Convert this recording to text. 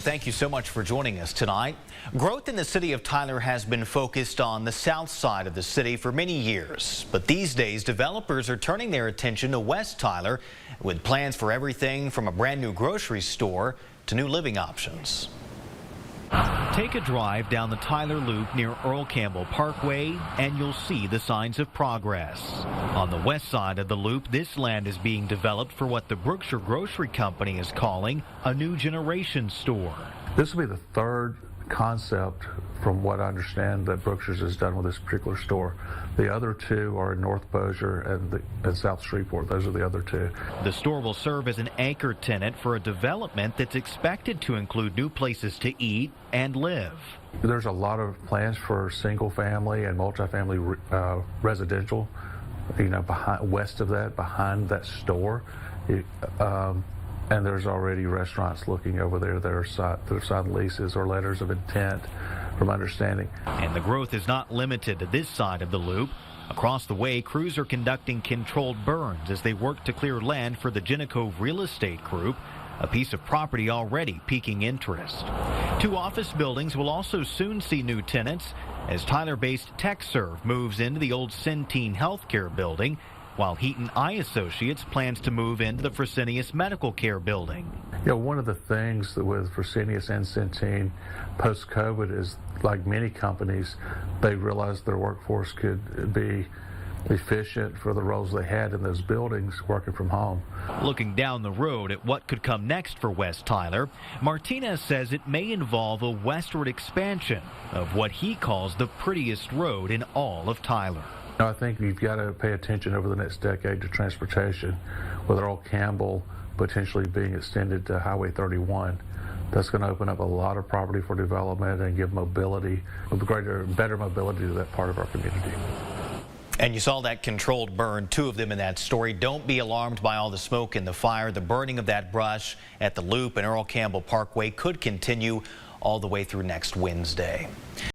Thank you so much for joining us tonight. Growth in the city of Tyler has been focused on the south side of the city for many years. But these days, developers are turning their attention to West Tyler with plans for everything from a brand new grocery store to new living options. Take a drive down the Tyler Loop near Earl Campbell Parkway and you'll see the signs of progress. On the west side of the loop, this land is being developed for what the Brookshire Grocery Company is calling a new generation store. This will be the third concept, from what I understand, that Brookshire's has done with this particular store. The other two are in North Bossier and South Shreveport. Those are the other two. The store will serve as an anchor tenant for a development that's expected to include new places to eat and live. There's a lot of plans for single family and multifamily residential, west of that, behind that store. And there's already restaurants looking over there that have signed leases or letters of intent from understanding. And the growth is not limited to this side of the loop. Across the way, crews are conducting controlled burns as they work to clear land for the Genicove Real Estate Group, a piece of property already piquing interest. 2 office buildings will also soon see new tenants as Tyler-based TechServe moves into the old Centene Healthcare building, while Heaton Eye Associates plans to move into the Fresenius Medical Care building. One of the things that with Fresenius and Centene post-COVID is, like many companies, they realized their workforce could be efficient for the roles they had in those buildings working from home. Looking down the road at what could come next for West Tyler, Martinez says it may involve a westward expansion of what he calls the prettiest road in all of Tyler. I think you've got to pay attention over the next decade to transportation, with Earl Campbell potentially being extended to Highway 31. That's going to open up a lot of property for development and give mobility, better mobility to that part of our community. And you saw that controlled burn, 2 of them in that story. Don't be alarmed by all the smoke and the fire. The burning of that brush at the Loop and Earl Campbell Parkway could continue all the way through next Wednesday.